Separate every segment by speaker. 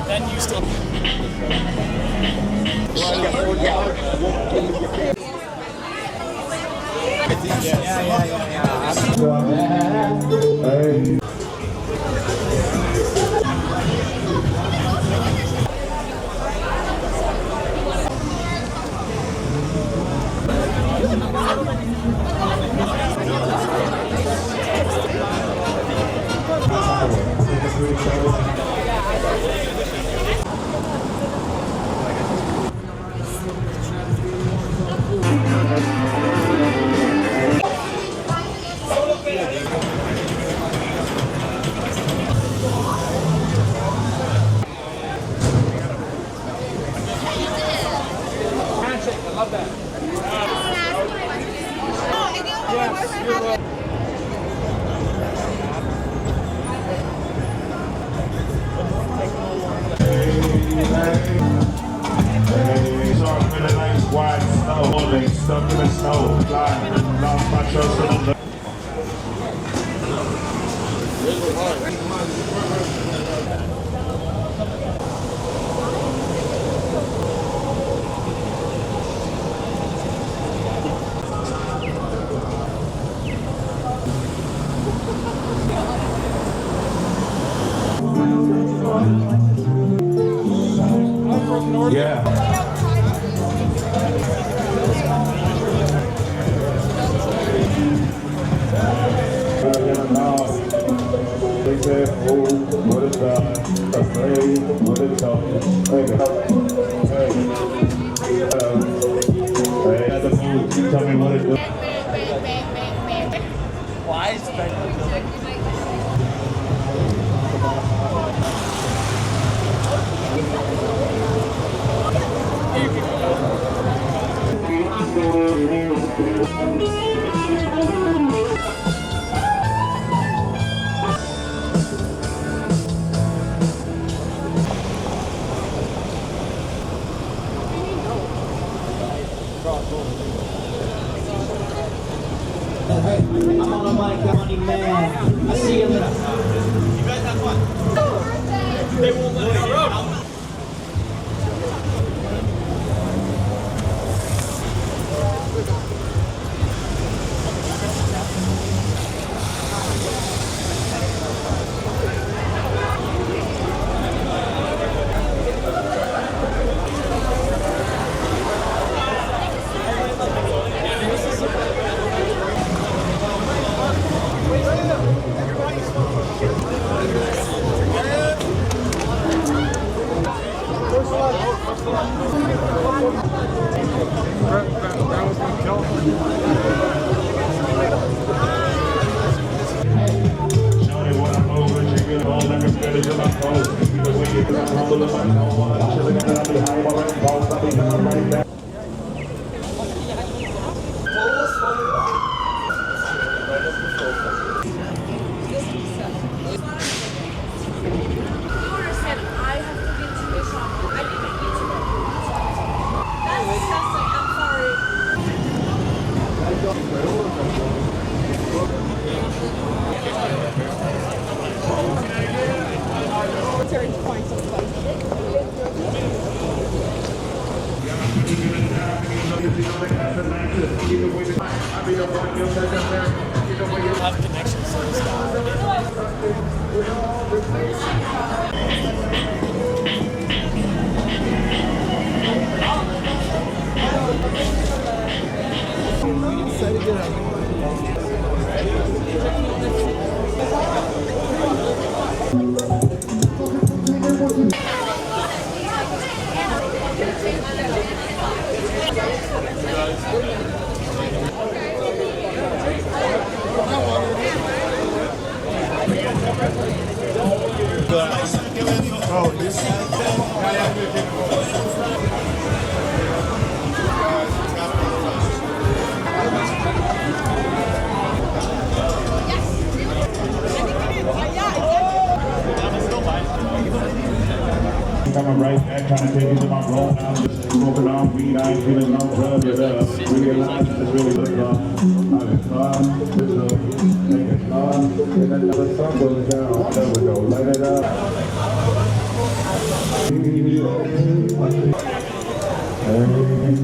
Speaker 1: Then you still.
Speaker 2: Stuck in the snow, flying, lost my trust in the yeah. They said, oh, what is God? Afraid, what is God? Hey, at the food, tell me what it is.
Speaker 1: Why is that?
Speaker 3: I'm on a mic, money man. I see you later. You guys have fun. They won't let us road.
Speaker 2: coming right back, trying to take it to my grown now. Smoking on weed, I ain't feeling no drugs. Realize it's really the love. I'm in fun, make it fun. And then the sun goes down, there we go, light it up. Hey.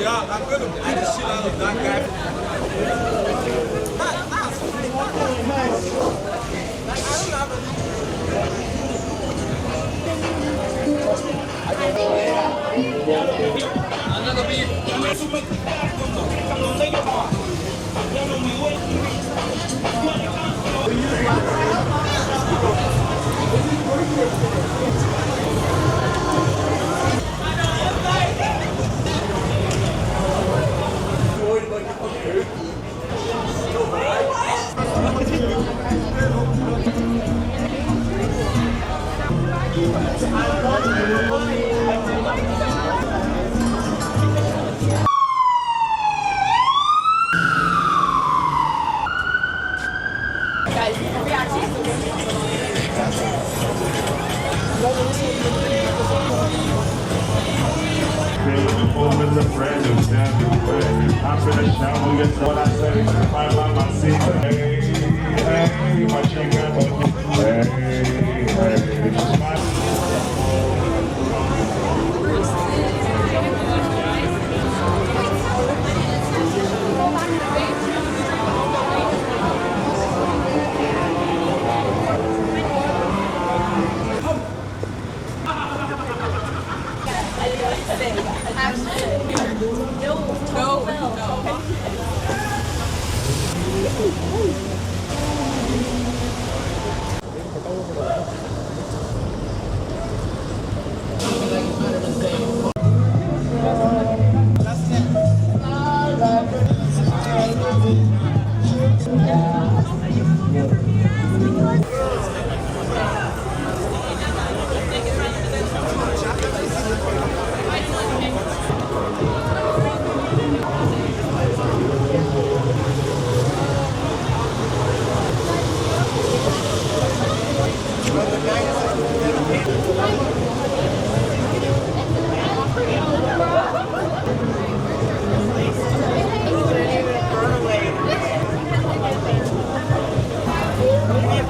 Speaker 1: Yeah, I'm gonna beat the shit out of that guy.
Speaker 4: guys.
Speaker 2: Feeling full as a brand new standard way. I'm finna shower, guess what I say? Find out my secret. Hey, hey, my chica. Hey, hey, my.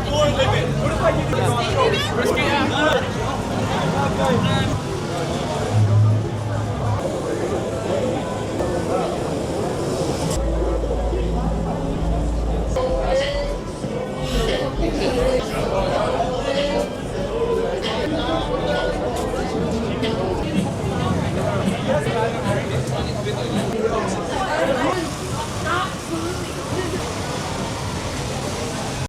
Speaker 1: Floor limit. What if I give you the